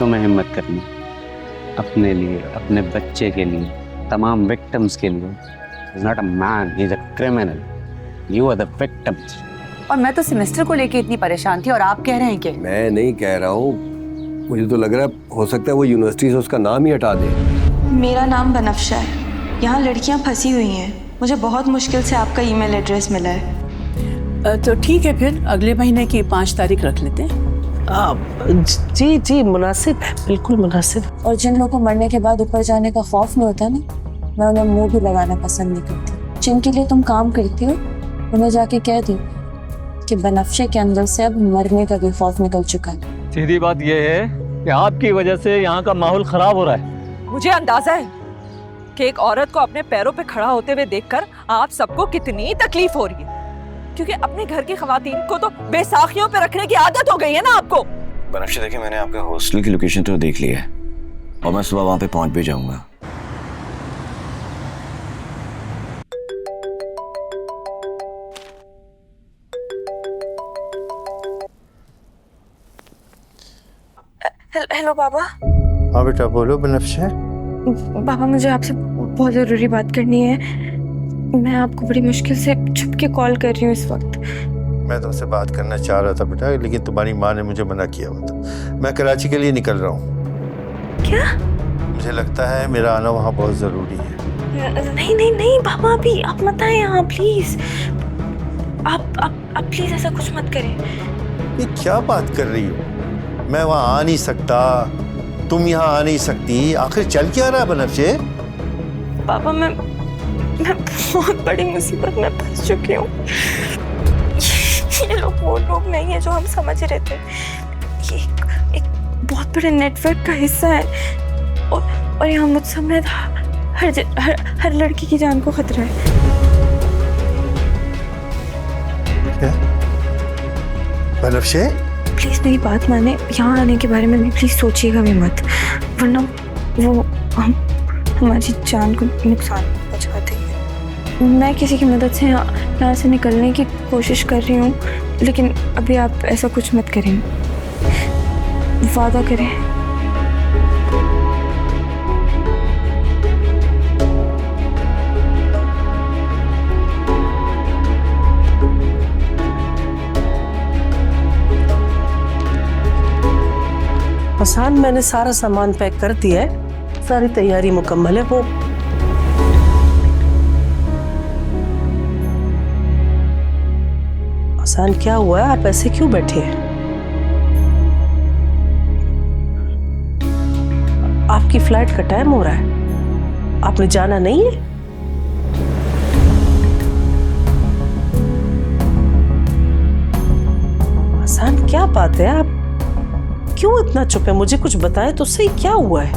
तुम्हें हिम्मत करनी, अपने लिए, अपने बच्चे के लिए, तमाम विक्टिम्स के लिए। Not a man, he is a criminal. You are the victims. और मैं तो सेमेस्टर को लेके इतनी परेशान थी और आप कह रहे हैं कि मैं नहीं कह रहा हूँ, मुझे तो लग रहा है हो सकता है वो यूनिवर्सिटी से उसका नाम ही हटा दे। मेरा नाम बनफ्शा है। यहाँ लड़कियाँ फंसी हुई हैं। मुझे बहुत मुश्किल से आपका ईमेल एड्रेस मिला है। तो ठीक है, फिर अगले महीने की 5 तारीख रख लेते हैं। जी जी, मुनासिब है, बिल्कुल मुनासिब। और जिन लोगों को मरने के बाद ऊपर जाने का खौफ नहीं होता ना, मैं उन्हें मुंह भी लगाना पसंद नहीं करती। जिनके लिए तुम काम करती हो उन्हें जाके कह दो कि बनफ्शे के अंदर से अब मरने का भी खौफ निकल चुका है। सीधी बात यह है कि आपकी वजह से यहाँ का माहौल खराब हो रहा है। मुझे अंदाजा है कि एक औरत को अपने पैरों पे खड़ा होते हुए देखकर आप सबको कितनी तकलीफ हो रही है, क्योंकि अपने घर की खवातीन को तो बेसाखियों पे रखने की आदत हो गई है ना आपको। बनफ्शा देखिए, मैंने आपके हॉस्टल की लोकेशन तो देख ली है और मैं सुबह वहां पे पहुंच भी जाऊंगा। हेलो बाबा। हाँ बेटा बोलो बनफ्शा। बाबा मुझे आपसे बहुत ज़रूरी बात करनी है। मैं आपको बड़ी मुश्किल से छुप के कॉल कर रही हूँ इस वक्त। मैं तुमसे बात करना चाह रहा था बेटा, लेकिन तुम्हारी माँ ने मुझे मना किया हुआ था। मैं कराची के लिए निकल रहा हूँ। क्या? मुझे लगता है मेरा आना वहाँ बहुत ज़रूरी है। नहीं नहीं नहीं बाबा, अभी आप मत आए यहाँ प्लीज़। आप प्लीज़ ऐसा कुछ मत करें। ये क्या बात कर रही हो? मैं वहाँ आ नहीं सकता, तुम यहाँ आ नहीं सकती, आखिर चल क्या रहा है बनफ्शे? पापा मैं बहुत बड़ी मुसीबत में फंस चुकी हूँ। ये लोग वो लोग नहीं है जो हम समझ रहे थे। ये एक बहुत बड़े नेटवर्क का हिस्सा है और यहाँ मुझ समेत हर लड़की की जान को खतरा है। क्या? बनफ्शे? प्लीज़ मेरी बात माने, यहाँ आने के बारे में भी प्लीज़ सोचिएगा भी मत, वरना वो हमारी जान को नुकसान पहुँचा देंगे। मैं किसी की मदद से यहाँ से निकलने की कोशिश कर रही हूँ, लेकिन अभी आप ऐसा कुछ मत करें, वादा करें। हसन, मैंने सारा सामान पैक कर दिया है, सारी तैयारी मुकम्मल है। वो हसन, क्या हुआ है? आप ऐसे क्यों बैठे हैं? आपकी फ्लाइट का टाइम हो रहा है, आपने जाना नहीं है? हसन, क्या बात है? आप क्यों इतना चुप है? मुझे कुछ बताएं तो सही, क्या हुआ है?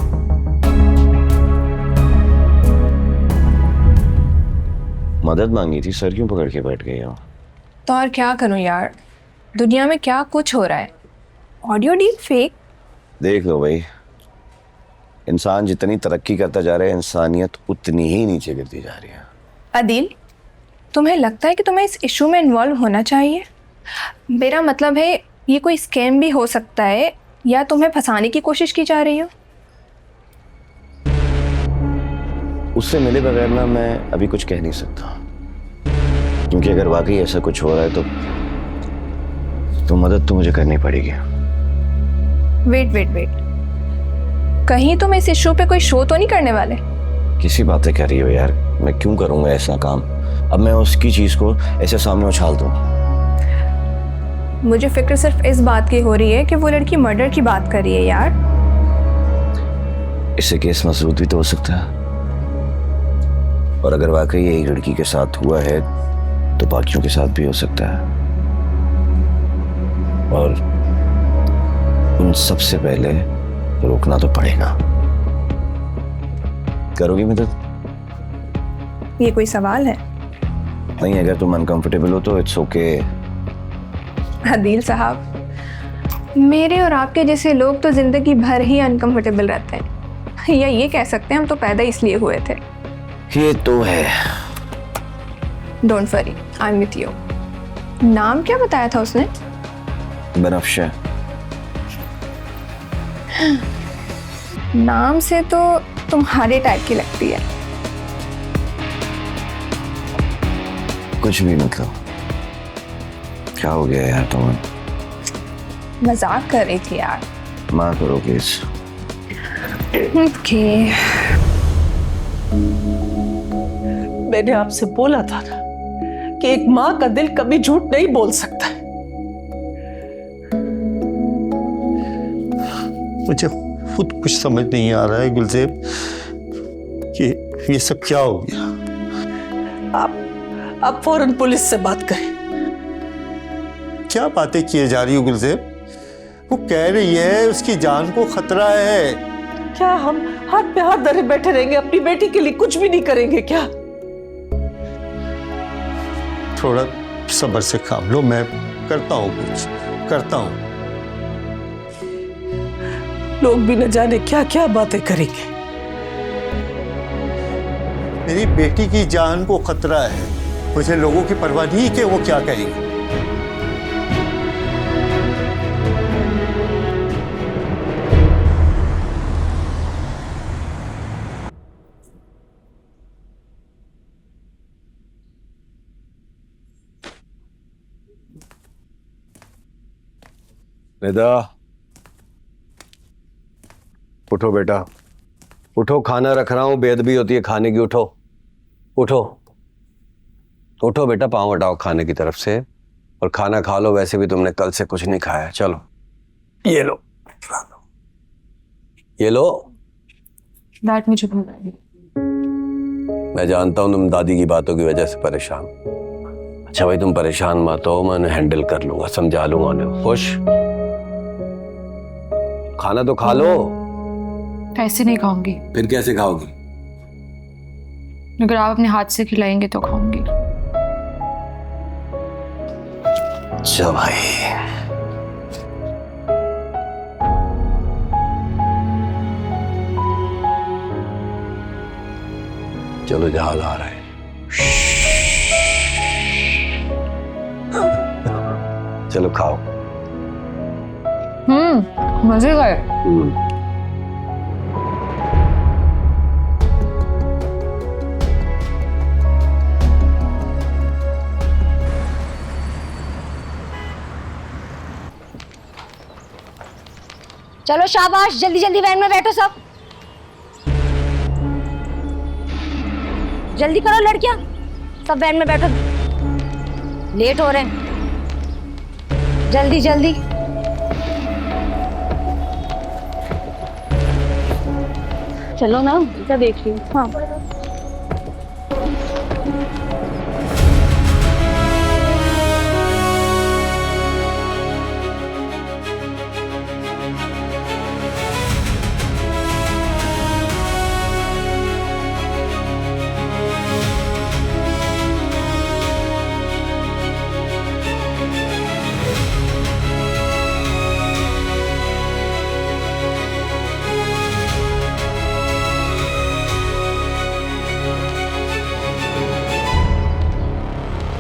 मदद मांगी थी, सर क्यों पकड़ के बैठ गए हो? तो और क्या करूं यार, दुनिया में क्या कुछ हो रहा है। Audio deep fake. देख लो भाई, इंसान जितनी तरक्की करता जा रहा है, इंसानियत उतनी ही नीचे गिरती जा रही है। अदिल, तुम्हें लगता है कि तुम्हें इस इशू में इन्वॉल्व होना चाहिए? मेरा मतलब है ये कोई स्कैम भी हो सकता है, या तुम्हें फंसाने की कोशिश की जा रही हो? उससे मिले बगैर ना मैं अभी कुछ कह नहीं सकता, क्योंकि अगर वाकई ऐसा कुछ हो रहा है तो मदद तो मुझे करनी पड़ेगी। वेट, कहीं तुम इस इशू पे कोई शो तो नहीं करने वाले? किसी बातें कर रही हो यार, मैं क्यों करूंगा ऐसा काम? अब मैं उसकी चीज को ऐसे सामने उछाल दूं? मुझे फिक्र सिर्फ इस बात की हो रही है कि वो लड़की मर्डर की बात कर रही है यार। इससे केस मजबूत भी तो हो सकता है, और अगर वाकई ये एक लड़की के साथ हुआ है तो बाकियों के साथ भी हो सकता है, और उन सबसे पहले रोकना तो पड़ेगा। करोगी मदद? ये कोई सवाल है? नहीं, अगर तुम अनकंफर्टेबल हो तो इट्स ओके। अदील साहब, मेरे और आपके जैसे लोग तो जिंदगी भर ही अनकंफर्टेबल रहते हैं, या ये कह सकते हैं हम तो पैदा इसलिए हुए थे। ये तो है। Don't worry, I am with you. नाम क्या बताया था उसने? बनफ्शा। नाम से तो तुम्हारे टाइप की लगती है। कुछ भी मतलब, क्या हो गया यार तुम्हें? मजाक कर रही थी यार। माँ करो प्लीज। ओके। मैंने आपसे बोला था ना कि एक माँ का दिल कभी झूठ नहीं बोल सकता है। मुझे खुद कुछ समझ नहीं आ रहा है गुलजेब कि ये सब क्या हो गया। आप फौरन पुलिस से बात करें। क्या बातें किए जा रही हो गुलजेब? वो कह रही है उसकी जान को खतरा है। क्या हम हाथ पे हाथ धरे बैठे रहेंगे, अपनी बेटी के लिए कुछ भी नहीं करेंगे क्या? थोड़ा सब्र से काम लो, मैं करता हूँ, कुछ करता हूँ। लोग भी न जाने क्या क्या बातें करेंगे। मेरी बेटी की जान को खतरा है, मुझे लोगों की परवाह नहीं कि वो क्या कहेंगे। निदा, उठो बेटा, उठो, खाना रख रहा हूं, बेअदबी होती है खाने की। उठो उठो उठो बेटा, पाँव हटाओ खाने की तरफ से और खाना खा लो। वैसे भी तुमने कल से कुछ नहीं खाया। चलो ये लो, ये लो। डैड मुझे भूख लगी। मैं जानता हूं तुम दादी की बातों की वजह से परेशान। अच्छा भाई, तुम परेशान मत हो, मैं उन्हें हैंडल कर लूंगा, समझा लूंगा उन्हें। खुश? खाना तो खा लो। ऐसे नहीं खाऊंगी। फिर कैसे खाओगी? अगर आप अपने हाथ से खिलाएंगे तो खाऊंगी। अच्छा भाई, चलो जहाज आ रहा है। चलो खाओ। मजे गए। चलो शाबाश, जल्दी जल्दी वैन में बैठो सब। जल्दी करो लड़कियां, सब वैन में बैठो, लेट हो रहे हैं। जल्दी जल्दी। चलो ना, क्या देख रही हूँ। हाँ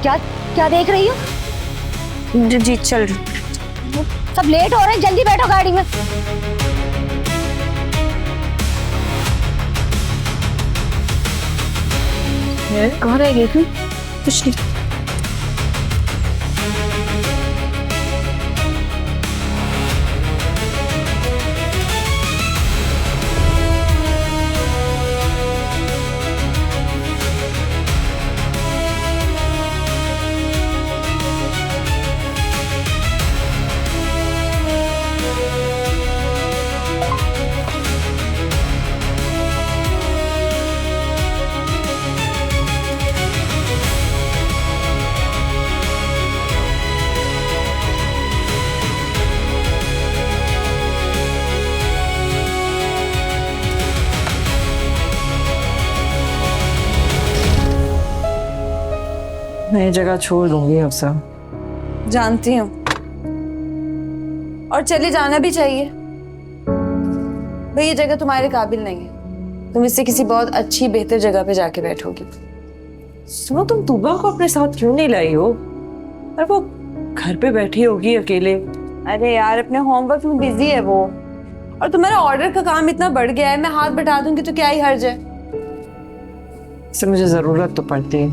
क्या क्या देख रही हो? जी चल रही। सब लेट हो रहे हैं, जल्दी बैठो गाड़ी में। कहाँ रह गई थी? कुछ नहीं। मैं ये जगह छोड़ दूंगी अफसा। जानती हूँ, और चले जाना भी चाहिए। भाई ये जगह तुम्हारे काबिल नहीं है, तुम इससे किसी बहुत अच्छी बेहतर जगह पे जाके बैठोगी। सुनो, तुम तूबा को अपने साथ क्यों नहीं लाई हो? और वो घर पे बैठी होगी अकेले। अरे यार, अपने होमवर्क में बिजी है वो। और तुम्हारा ऑर्डर का काम इतना बढ़ गया है, मैं हाथ बटा दूंगी तो क्या ही हर्ज है। से मुझे जरूरत तो पड़ती है,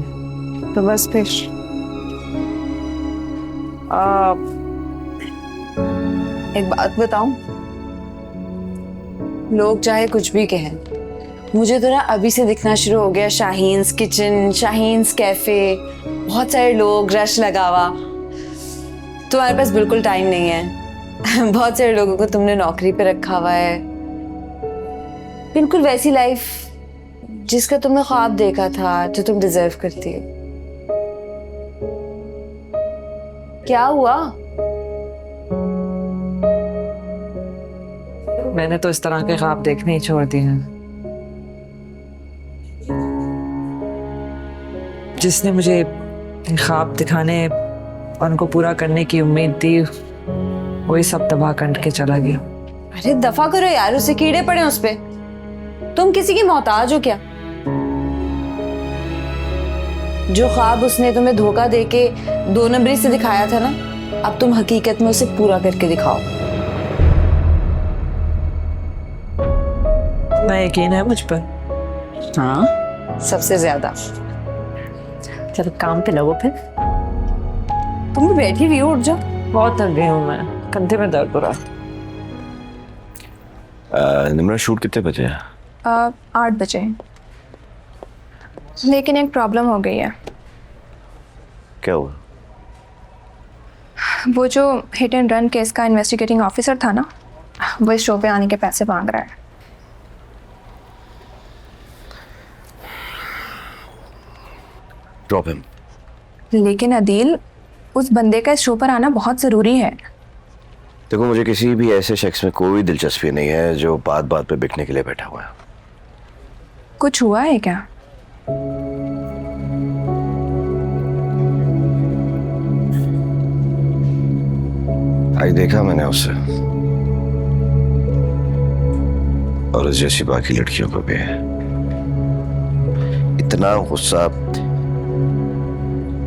तो बस फिर एक बात बताऊं, लोग चाहे कुछ भी कहें, मुझे तो ना अभी से दिखना शुरू हो गया शाहीन्स किचन, शाहीन्स कैफे, बहुत सारे लोग, रश लगा हुआ। तुम्हारे पास बिल्कुल टाइम नहीं है। बहुत सारे लोगों को तुमने नौकरी पे रखा हुआ है, बिल्कुल वैसी लाइफ जिसका तुमने ख्वाब देखा था, जो तुम डिजर्व करती हो। क्या हुआ? मैंने तो इस तरह के ख्वाब देखने ही छोड़ दिए हैं। जिसने मुझे ख्वाब दिखाने और उनको पूरा करने की उम्मीद दी, वही सब तबाह कर के चला गया। अरे दफा करो यार, उसे कीड़े पड़े उस पे। तुम किसी की मोहताज हो क्या? जो ख्वाब उसने तुम्हें धोखा देके 2 नंबरी से दिखाया था ना, अब तुम हकीकत में उसे पूरा करके दिखाओ। ना यकीन है मुझ पर? हाँ, सबसे ज्यादा। चलो काम पे लगो फिर। तुम भी बैठी हुई हो, उठ जाओ। बहुत थक गई हूँ मैं, कंधे में दर्द हो रहा है। निम्रा शूट कितने बजे है? 8 बजे। लेकिन एक प्रॉब्लम हो गई है। क्या हुआ? वो जो हिट एंड रन केस का इन्वेस्टिगेटिंग ऑफिसर था ना, वो इस शो पे आने के पैसे मांग रहा है। Drop him. लेकिन अदील, उस बंदे का इस शो पर आना बहुत ज़रूरी है। देखो, मुझे किसी भी ऐसे शख्स में कोई दिलचस्पी नहीं है जो बात बात पे बिकने के लिए बैठा हुआ है। कुछ हुआ है क्या? आज देखा मैंने उसे, और उस जैसी बाकी लड़कियों को भी। इतना गुस्सा,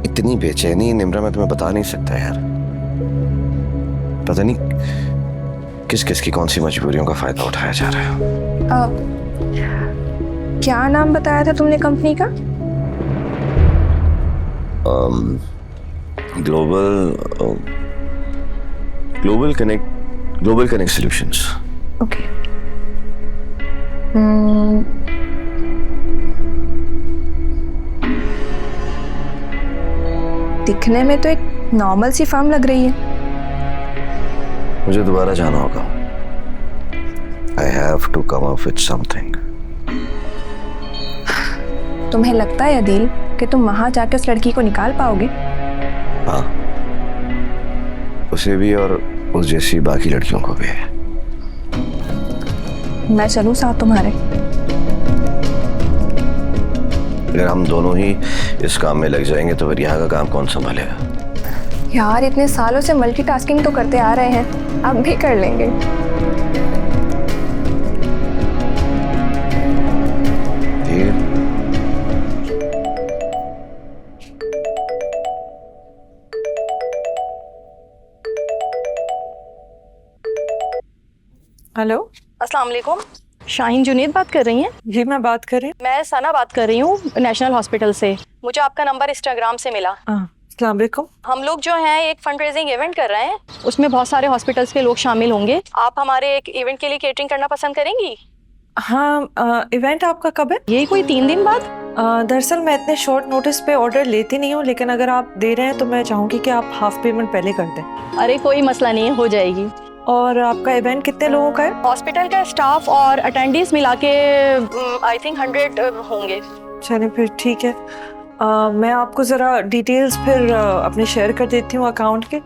इतनी बेचैनी निम्रा, मैं तुम्हें बता नहीं सकता यार। पता नहीं किस किस की कौन सी मजबूरियों का फायदा उठाया जा रहा है। क्या नाम बताया था तुमने कंपनी का? Global connect solutions. ओके। दिखने में तो एक नॉर्मल सी फर्म लग रही है। मुझे दोबारा जाना होगा। I have to come up with something. तुम्हें लगता है अदील कि तुम वहां जाके उस लड़की को निकाल पाओगे? हाँ, उसे भी और उस जैसी बाकी लड़कियों को भी। मैं चलूं साथ तुम्हारे? अगर हम दोनों ही इस काम में लग जाएंगे तो फिर यहाँ का काम कौन संभालेगा? यार, इतने सालों से मल्टीटास्किंग तो करते आ रहे हैं, अब भी कर लेंगे। हेलो, अस्सलाम वालेकुम। शाहीन जुनैद बात कर रही हैं? जी मैं बात कर रही हूँ। मैं सना बात कर रही हूँ, नेशनल हॉस्पिटल से। मुझे आपका नंबर इंस्टाग्राम से मिला। अस्सलाम वालेकुम। हम लोग जो हैं एक फंड रेजिंग इवेंट कर रहे हैं, उसमें बहुत सारे हॉस्पिटल्स के लोग शामिल होंगे। आप हमारे एक इवेंट के लिए केटरिंग करना पसंद करेंगी? हाँ, इवेंट आपका कब है? यही कोई 3 दिन बाद। दरअसल मैं इतने शॉर्ट नोटिस पे ऑर्डर लेती नहीं हूँ, लेकिन अगर आप दे रहे हैं तो मैं चाहूँगी कि आप हाफ पेमेंट पहले कर दें। अरे कोई मसला नहीं है, हो जाएगी। और आपका इवेंट कितने लोगों का है? हॉस्पिटल का स्टाफ और अटेंडेंस मिला के आई थिंक 100 होंगे। चलिए फिर ठीक है। मैं आपको ज़रा डिटेल्स फिर अपने शेयर कर देती हूँ अकाउंट के।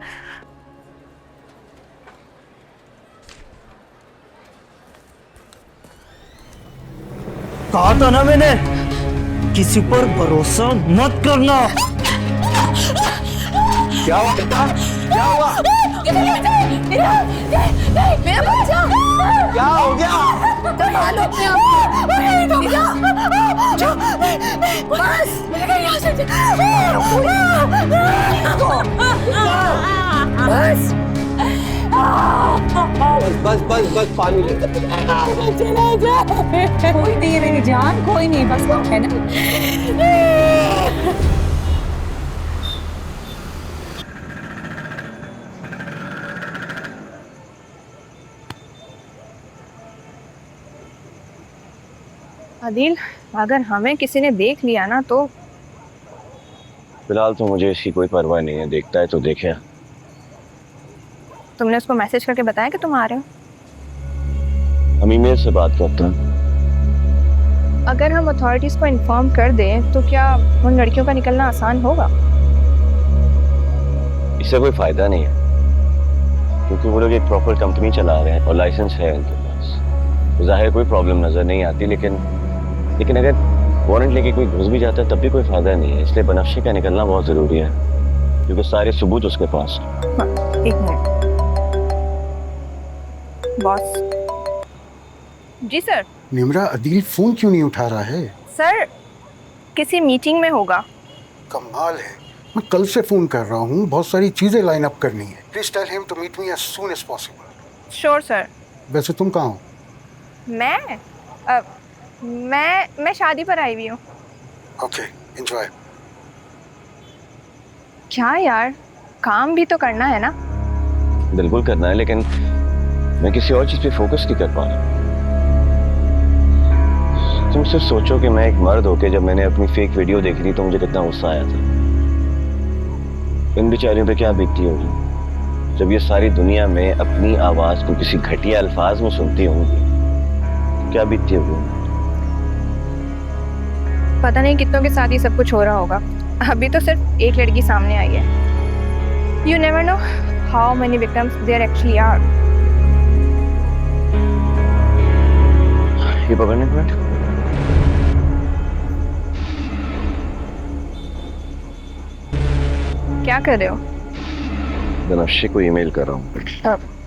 कहा था ना मैंने, किसी पर भरोसा मत करना। क्या हुआ बेटा? क्या हुआ? मेरा बच्चा! क्या हो गया? संभालो अपने आप को। बस यहाँ से बस। बस बस बस पानी ले। कोई नहीं है मेरी जान, कोई नहीं, बस है ना। आदिल, अगर हमें किसी ने देख लिया ना तो फिलहाल तो मुझे इसकी कोई परवाह नहीं है, देखता है तो देखे। तुमने उसको मैसेज करके बताया कि तुम आ रहे हो? हम ईमेल से बात करते हैं। अगर हम अथॉरिटीज को इन्फॉर्म कर दें तो क्या उन लड़कियों का निकलना आसान होगा? इससे कोई फायदा नहीं है, क्योंकि वो लोग एक प्रॉपर कंपनी चला रहे हैं और लाइसेंस है उनके पास। तो जाहिर कोई प्रॉब्लम नजर नहीं आती, लेकिन अगर वारंट लेके कोई घुस भी जाता है तब भी कोई फायदा नहीं है। इसलिए बनफ्शे का निकलना बहुत जरूरी है, क्योंकि सारे सबूत उसके पास हैं। हाँ, एक मिनट बॉस। जी सर। निम्रा, अदील फोन क्यों नहीं उठा रहा है? सर किसी मीटिंग में होगा। कमाल है, मैं कल से फोन कर रहा हूँ, बहुत सारी चीजें लाइन अप करनी है। Please tell him to meet me as soon as possible. Sure sir. वैसे तुम कहाँ हो? मैं शादी पर आई हुई हूँ। Okay, enjoy. क्या यार, काम भी तो करना है ना। बिल्कुल करना है, लेकिन मैं किसी और चीज पे फोकस नहीं कर पा रहा। तुम सिर्फ सोचो कि मैं एक मर्द होके जब मैंने अपनी फेक वीडियो देखी थी तो मुझे कितना गुस्सा आया था। इन बेचारियों पे क्या बीतती होगी जब ये सारी दुनिया में अपनी आवाज को किसी घटिया अल्फाज में सुनती होंगी। क्या बीतती होगी? पता नहीं कितनों के साथ ही सब कुछ हो रहा होगा। अभी तो सिर्फ एक लड़की सामने आई है। You never know how many victims there actually are. ये पकड़ने एक मिनट। क्या कर रहे हो? बनफ्शे को ईमेल कर रहा हूँ।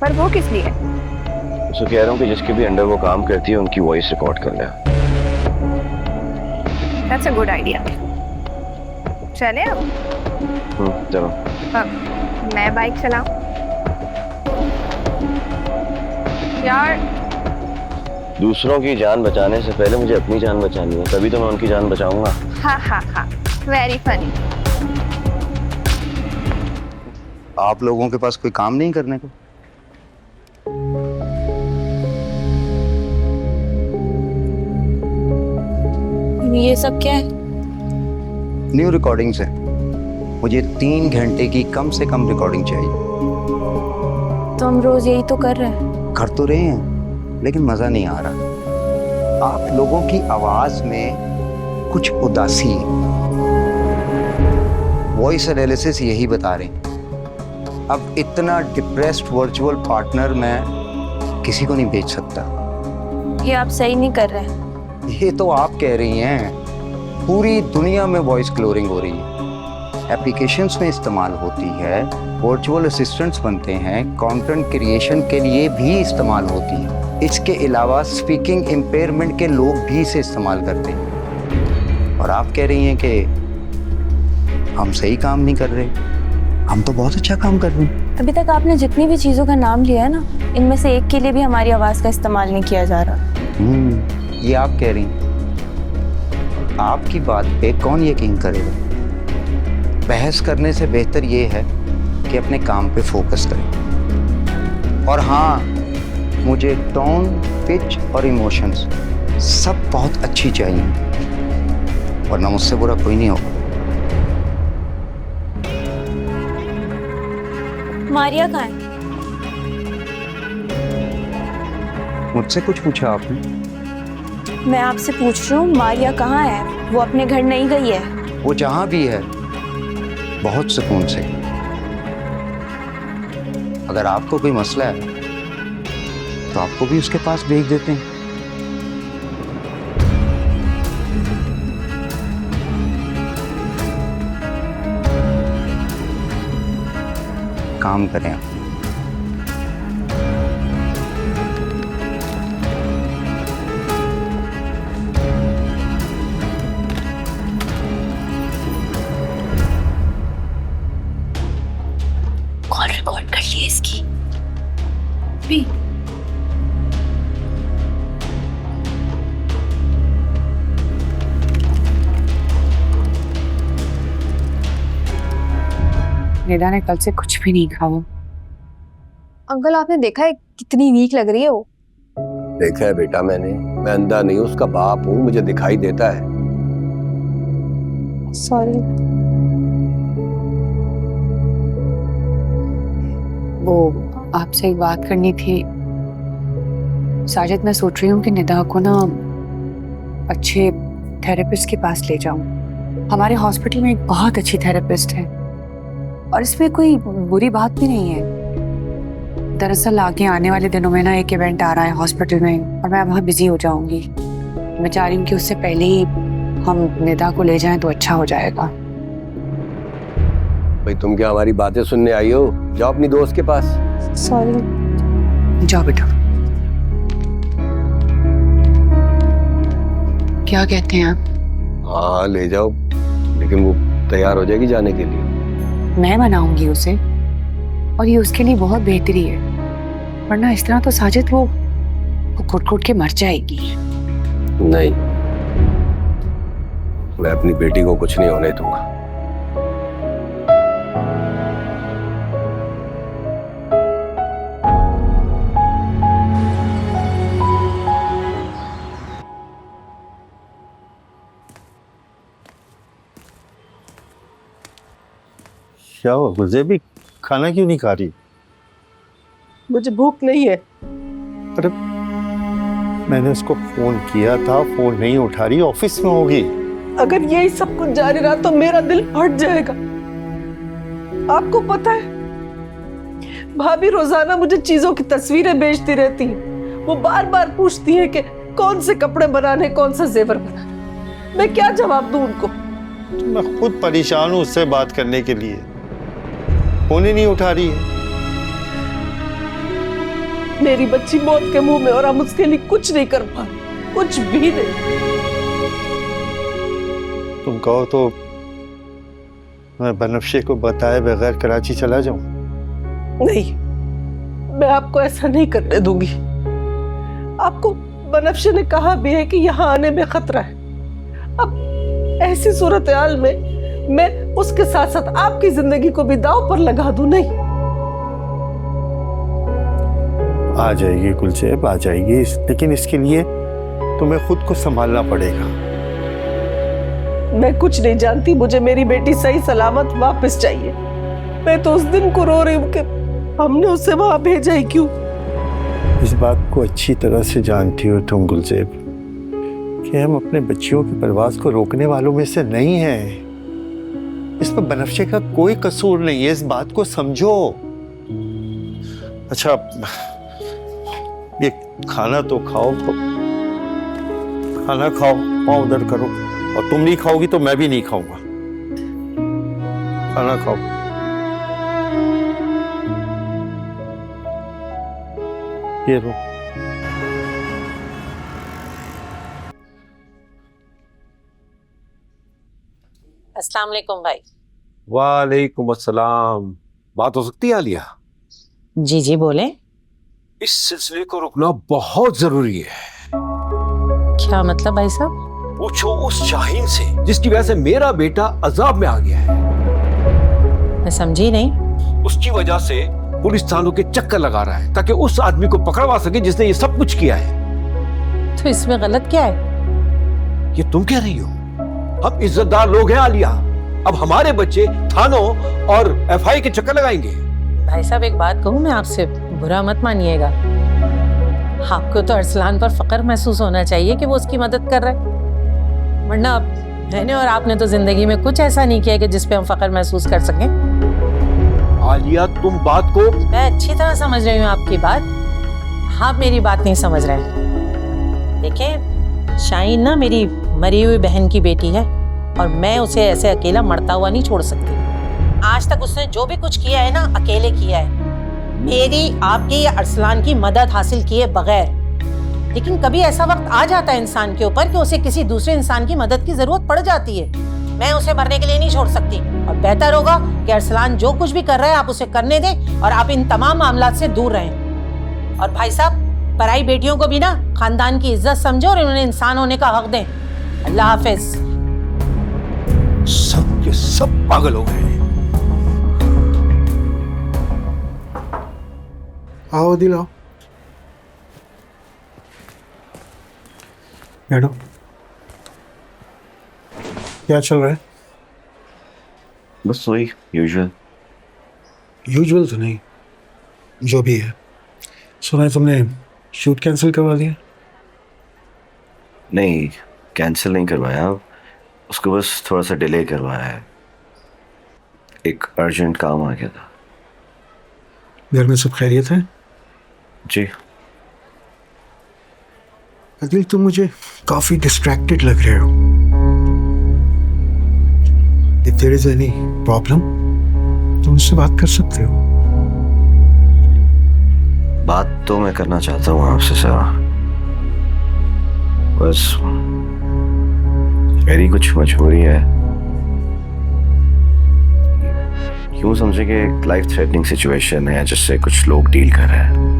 पर वो किस लिए? उसको कह रहा हूँ कि जिसके भी अंडर वो काम करती है उनकी वॉइस रिकॉर्ड कर ले। That's a good idea. चले अब? चलो। मैं बाइक चलाऊं? यार, दूसरों की जान बचाने से पहले मुझे अपनी जान बचानी है, तभी तो मैं उनकी जान बचाऊंगा। हाँ हाँ हाँ, वेरी फनी। आप लोगों के पास कोई काम नहीं करने को? ये सब क्या है? न्यू रिकॉर्डिंग्स है। मुझे 3 घंटे की कम से कम रिकॉर्डिंग चाहिए। तो हम रोज यही तो कर रहे हैं। कर तो रहे हैं, लेकिन मजा नहीं आ रहा। आप लोगों की आवाज में कुछ उदासी है। वॉइस एनालिसिस यही बता रहे हैं। अब इतना डिप्रेस्ड वर्चुअल पार्टनर मैं किसी को नहीं भेज सकता। ये आप सही नहीं कर रहे हैं। ये तो आप कह रही हैं। पूरी दुनिया में वॉइस क्लोरिंग हो रही है, एप्लीकेशंस में इस्तेमाल होती है, वर्चुअल असिस्टेंट्स बनते हैं, कंटेंट क्रिएशन के लिए भी इस्तेमाल होती है। इसके अलावा स्पीकिंग इम्पेयरमेंट के लोग भी इसे इस्तेमाल करते हैं। और आप कह रही हैं कि हम सही काम नहीं कर रहे। हम तो बहुत अच्छा काम कर रहे हैं। अभी तक आपने जितनी भी चीजों का नाम लिया है ना, इनमें से एक के लिए भी हमारी आवाज का इस्तेमाल नहीं किया जा रहा। ये आप कह रही हैं। आपकी बात पे कौन यकीन करेगा? बहस करने से बेहतर ये है कि अपने काम पे फोकस करें। और हाँ, मुझे टोन, पिच और इमोशंस सब बहुत अच्छी चाहिए, वरना मुझसे बुरा कोई नहीं होगा। मारिया कहाँ है? मुझसे कुछ पूछा आपने? मैं आपसे पूछ रही हूँ, मारिया कहाँ है? वो अपने घर नहीं गई है? वो जहां भी है बहुत सुकून से। अगर आपको कोई मसला है तो आपको भी उसके पास भेज देते हैं। काम करें। कॉल रिकॉर्ड कर ली इसकी भी। निदा ने कल से कुछ भी नहीं खाया। अंकल आपने देखा है कितनी वीक लग रही है वो? देखा है बेटा मैंने, मैं अंधा नहीं हूँ, उसका बाप हूँ, मुझे दिखाई देता है। सॉरी। वो आपसे एक बात करनी थी साजिद। मैं सोच रही हूँ कि निदा को ना अच्छे थेरेपिस्ट के पास ले जाऊं। हमारे हॉस्पिटल में एक बहुत अच्छी थेरेपिस्ट है और इसमें कोई बुरी बात भी नहीं है। दरअसल आगे आने वाले दिनों में ना एक इवेंट आ रहा है हॉस्पिटल में और मैं वहाँ बिजी हो जाऊंगी। मैं चाह रही हूँ कि उससे पहले ही हम निदा को ले जाएं तो अच्छा हो जाएगा। भाई तुम क्या हमारी बातें सुनने आई हो? जाओ अपनी दोस्त के पास। सॉरी। जाओ बेटा। क्या कहते हैं आप? हाँ ले जाओ, लेकिन वो तैयार हो जाएगी जाने के लिए। मैं मनाऊंगी उसे और ये उसके लिए बहुत बेहतरी है, वरना इस तरह तो साजिद वो घुट-घुट के मर जाएगी। नहीं, मैं अपनी बेटी को कुछ नहीं होने दूंगा। क्या हुआ गुलजेब भी खाना क्यों नहीं खा रही? मुझे भूख नहीं है। अरे मैंने उसको फोन किया था, फोन नहीं उठा रही, ऑफिस में होगी। अगर यही सब कुछ जारी रहा तो मेरा दिल फट जाएगा। आपको पता है भाभी रोजाना मुझे चीजों की तस्वीरें भेजती रहती हैं। वो बार बार पूछती है कि कौन से कपड़े बनाने, कौन सा जेवर बनाना। मैं क्या जवाब दूं उनको? मैं खुद परेशान हूँ उससे बात करने के लिए, फोन ही नहीं उठा रही है। मेरी बच्ची मौत के मुंह में और हम उसके लिए कुछ नहीं कर पा रहे, कुछ भी नहीं। तुम कहो तो मैं बनफ्शे को बताए बगैर कराची चला जाऊं? नहीं, मैं आपको ऐसा नहीं करने दूंगी। आपको बनफ्शे ने कहा भी है कि यहाँ आने में खतरा है। अब ऐसी सूरत हाल में मैं उसके साथ साथ आपकी जिंदगी को भी दांव पर लगा दूं? नहीं। आ जाएगी गुलजेब, आ जाएगी, लेकिन इसके लिए तुम्हें खुद को संभालना पड़ेगा। मैं कुछ नहीं जानती, मुझे मेरी बेटी सही सलामत वापस चाहिए। मैं तो उस दिन को रो रही हूँ कि हमने उसे वहां भेजा ही क्यों। इस बात को अच्छी तरह से जानती हो तुम गुलजेब कि हम अपने बच्चियों की परवाज को रोकने वालों में से नहीं हैं। इसमें बनफ्शे का कोई कसूर नहीं है, इस बात को समझो। अच्छा ये खाना तो खाओ, खाना खाओ, पाँव उधर करो, और तुम नहीं खाओगी तो मैं भी नहीं खाऊंगा। खाना खाओ। ये लो। अस्सलाम वालेकुम भाई। वालेकुम अस्सलाम। बात हो सकती है आलिया? जी जी बोले। इस सिलसिले को रुकना बहुत जरूरी है। क्या मतलब भाई साहब? पूछो उस शाहीन से जिसकी वजह से मेरा बेटा अजाब में आ गया है। मैं समझी नहीं। उसकी वजह से पुलिस थानों के चक्कर लगा रहा है ताकि उस आदमी को पकड़वा सके जिसने ये सब कुछ किया है। तो इसमें गलत क्या है? ये तुम कह रही हो? हम इज्जतदार लोग हैं आलिया, अब हमारे बच्चे थानों और एफआई के चक्कर लगाएंगे। भाई साहब एक बात कहूँ मैं आपसे, बुरा मत मानिएगा। आपको तो अरसलान पर फख्र महसूस होना चाहिए कि वो उसकी मदद कर रहा है, वरना मैंने और आपने तो जिंदगी में कुछ ऐसा नहीं किया कि जिस पे हम फख्र महसूस कर सकें। आलिया तुम बात को... मैं अच्छी तरह समझ रही हूँ आपकी बात, आप मेरी बात नहीं समझ रहे हैं। देखिए शाहीन ना मेरी मरी हुई बहन की बेटी है और मैं उसे ऐसे अकेला मरता हुआ नहीं छोड़ सकती। आज तक उसने जो भी कुछ किया है ना अकेले किया है, मेरी आपकी या अरसलान की मदद हासिल किए बगैर। लेकिन कभी ऐसा वक्त आ जाता है इंसान के ऊपर कि उसे किसी दूसरे इंसान की मदद की जरूरत पड़ जाती है। मैं उसे मरने के लिए नहीं छोड़ सकती और बेहतर होगा कि अरसलान जो कुछ भी कर रहा है आप उसे करने दें और आप इन तमाम मामलात से दूर रहें। और भाई साहब पराई बेटियों को भी ना खानदान की इज्जत समझो और उन्हें इंसान होने का हक दें। अल्लाह हाफिज। सब के सब पागल हो गए। आओ दिलाओ, बैठो। क्या चल रहा है? बस वही यूजुअल। यूजुअल तो नहीं, जो भी है। सुना है तुमने शूट कैंसिल करवा दिया? नहीं, कैंसिल नहीं करवाया, उसको बस थोड़ा सा डिले करवाया है। एक अर्जेंट काम आ गया था। घर में सब खैरियत है? जी। अदिल, तुम मुझे काफी डिस्ट्रैक्टेड लग रहे हो। If there is any problem, तुम मुझसे बात कर सकते हो। बात तो मैं करना चाहता हूँ आपसे सर, बस मेरी कुछ मजबूरी है। यूं समझे कि एक लाइफ थ्रेटनिंग सिचुएशन है जिससे कुछ लोग डील कर रहे हैं।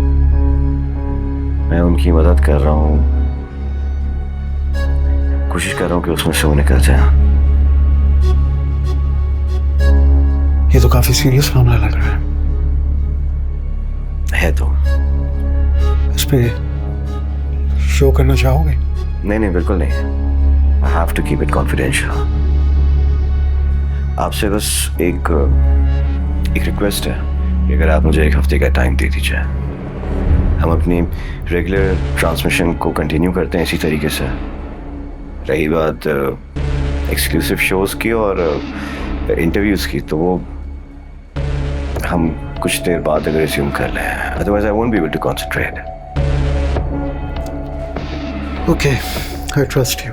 मैं उनकी मदद कर रहा हूँ, कोशिश कर रहा हूँ कि उसमें से वो निकल जाए। ये तो काफी सीरियस मामला लग रहा है तो। इस पे शो करना चाहोगे? नहीं, बिल्कुल नहीं। I have to keep it confidential. आपसे बस एक रिक्वेस्ट है कि अगर आप मुझे एक हफ्ते का टाइम दे दीजिए, हम अपनी रेगुलर ट्रांसमिशन को कंटिन्यू करते हैं इसी तरीके से। रही बात एक्सक्लूसिव शोज़ की और इंटरव्यूज़ की, तो वो हम कुछ देर बाद अगर रिज्यूम कर लें, otherwise I won't be able to concentrate. Okay, I trust you,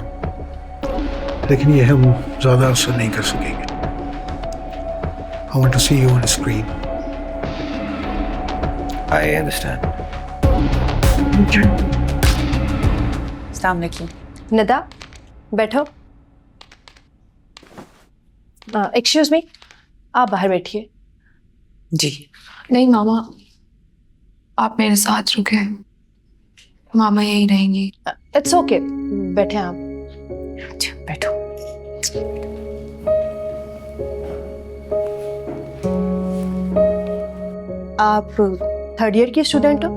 लेकिन ये हम ज्यादा असर नहीं कर सकेंगे। I want to see you on screen. I understand. अस्सलाम वालेकुम। निदा, बैठो। एक्सक्यूज मी, आप बाहर बैठिए। जी। नहीं मामा, आप मेरे साथ रुके, मामा यहीं रहेंगी। इट्स ओके, बैठे आप। अच्छा, बैठो। आप थर्ड ईयर की स्टूडेंट हो?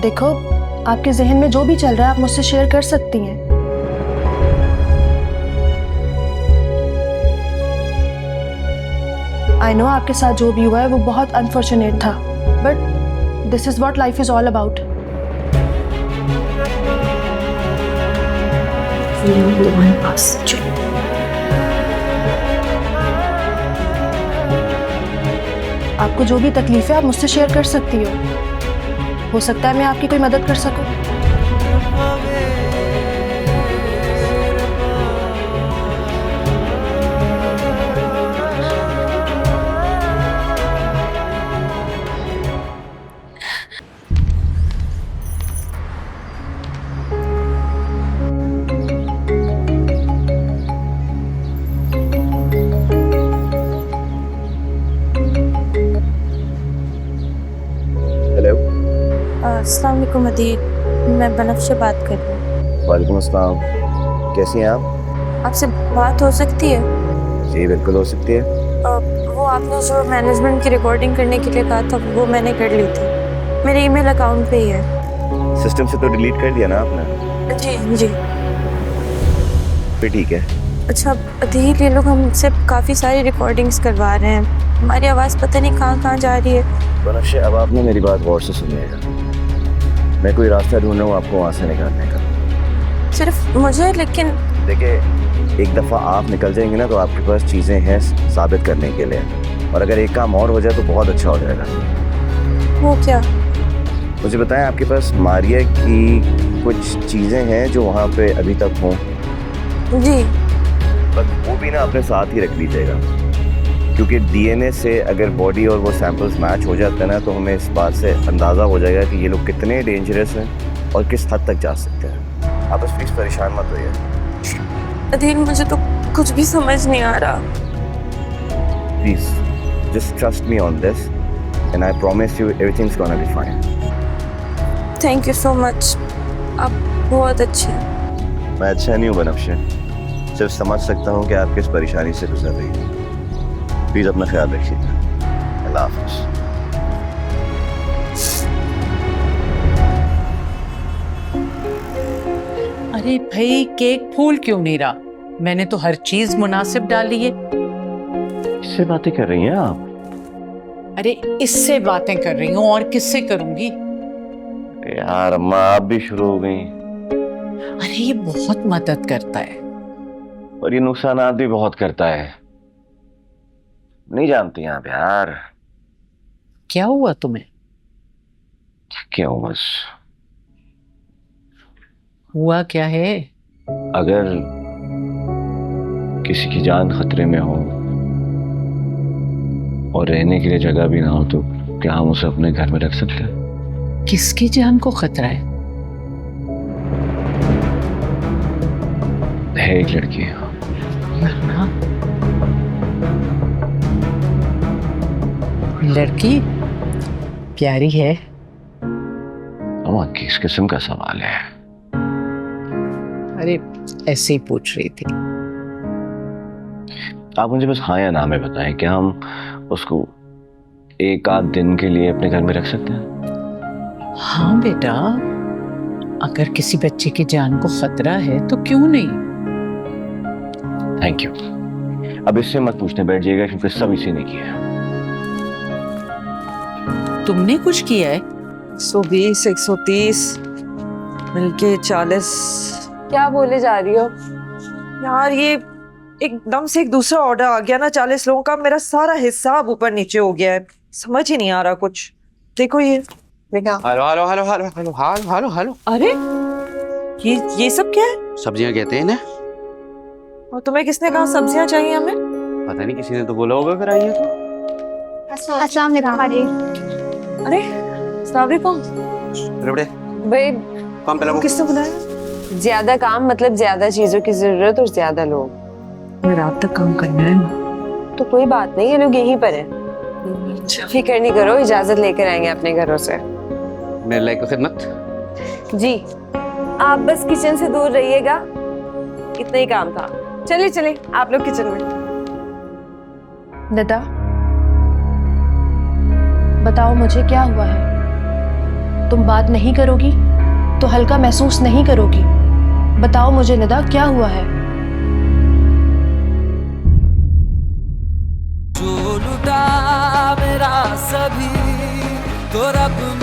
देखो, आपके जहन में जो भी चल रहा है आप मुझसे शेयर कर सकती हैं। आई नो आपके साथ जो भी हुआ है वो बहुत अनफॉर्चुनेट था, but this is what life is all about. आपको जो भी तकलीफ है आप मुझसे शेयर कर सकती हो सकता है मैं आपकी कोई मदद कर सकूं। अस्सलाम वालेकुम अदील, मैं बनफ्शा बात कर रही हूँ। वालेकुम अस्सलाम, कैसी हैं आप? आपसे बात हो सकती है? जी बिल्कुल हो सकती है। वो आपने जो मैनेजमेंट की रिकॉर्डिंग करने के लिए कहा था वो मैंने कर ली थी, मेरे ईमेल अकाउंट पे ही है। सिस्टम से तो डिलीट कर दिया ना आपने? जी जी। फिर ठीक है। अच्छा अदील, ये लोग हमसे काफ़ी सारी रिकॉर्डिंग्स करवा रहे हैं, हमारी आवाज़ पता नहीं कहाँ जा रही है। बनफ्शा, अब आपने मेरी बात गौर से सुनिएगा, मैं कोई रास्ता ढूंढ रहा हूँ आपको वहाँ से निकालने का। सिर्फ मुझे? लेकिन देखिए, एक दफ़ा आप निकल जाएंगे ना तो आपके पास चीज़ें हैं साबित करने के लिए, और अगर एक काम और हो जाए तो बहुत अच्छा हो जाएगा। वो क्या? मुझे बताएं, आपके पास मारिया की कुछ चीज़ें हैं जो वहाँ पे अभी तक हों? जी। बस वो भी ना अपने साथ ही रख लीजिएगा, क्योंकि डीएनए से अगर बॉडी और वो सैंपल्स मैच हो जाते हैं ना तो हमें इस बात से अंदाज़ा हो जाएगा कि ये लोग कितने डेंजरस हैं और किस हद तक जा सकते हैं। आप बस प्लीज़ परेशान मत होइए। अदील, मुझे तो कुछ भी समझ नहीं आ रहा। Please just trust me on this and I promise you everything's gonna be fine. Thank you so much, आप बहुत अच्छे हैं। मैं अच्छा नहीं हूँ बनफ्शा, सिर्फ समझ सकता हूँ कि आप किस परेशानी से गुजर रही हैं। प्लीज अपना ख्याल रखिएगा। अल्लाह हाफ़िज़। अरे भाई, केक फूल क्यों नहीं रहा? मैंने तो हर चीज मुनासिब डाली है। किससे बातें कर रही हैं आप? अरे इससे बातें कर रही हूँ, और किससे करूंगी? यार अम्मा, आप भी शुरू हो गई। अरे ये बहुत मदद करता है और ये नुकसानात भी बहुत करता है। नहीं जानती आप यार। क्या हुआ तुम्हें? क्यों? बस हुआ क्या है? अगर किसी की जान खतरे में हो और रहने के लिए जगह भी ना हो तो क्या हम उसे अपने घर में रख सकते हैं? किसकी जान को खतरा है? एक लड़की। हाँ। लड़की प्यारी है? अम्मा, किस किस्म का सवाल है? अरे ऐसे ही पूछ रही थी। आप मुझे बस हाँ या ना में बताएं, क्या हम उसको एक आध दिन के लिए अपने घर में रख सकते हैं? हाँ बेटा, अगर किसी बच्चे की जान को खतरा है तो क्यों नहीं। Thank you. अब इससे मत पूछने बैठ जाइएगा क्योंकि सब इसी ने किया है। तुमने कुछ किया है? 120, 130 मिलके 40। क्या बोले जा रही हो? यार ये एकदम से एक दूसरा ऑर्डर आ गया ना 40 लोगों का। मेरा सारा हिसाब ऊपर नीचे हो गया है, समझ ही नहीं आ रहा कुछ। देखो ये hello hello hello hello hello hello hello hello. अरे ये सब क्या है? सब्जियां कहते हैं ना। और तुम्हें किसने कहा सब्जियां चाहिए हमें? पता नहीं, किसी ने तो बोला होगा अगर आई है तो। अस्सलाम वालेकुम। अरे अस्सलाम वालेकुम। भाई काम पे लगो। किसने बुलाया? ज्यादा काम मतलब ज्यादा चीजों की जरूरत और ज्यादा लोग। मैं रात तक काम करना है। तो कोई बात नहीं, ये लोग यहीं पर हैं। फिक्र नहीं करो, इजाजत लेकर आएंगे अपने घरों से। मेरे लायक खिदमत। जी, आप बस किचन से दूर रहिएगा, इतना ही काम था। चलिए चलिए आप लोग किचन में। दादा बताओ मुझे क्या हुआ है? तुम बात नहीं करोगी तो हल्का महसूस नहीं करोगी। बताओ मुझे निदा, क्या हुआ है? जो लुटा मेरा सभी तो रब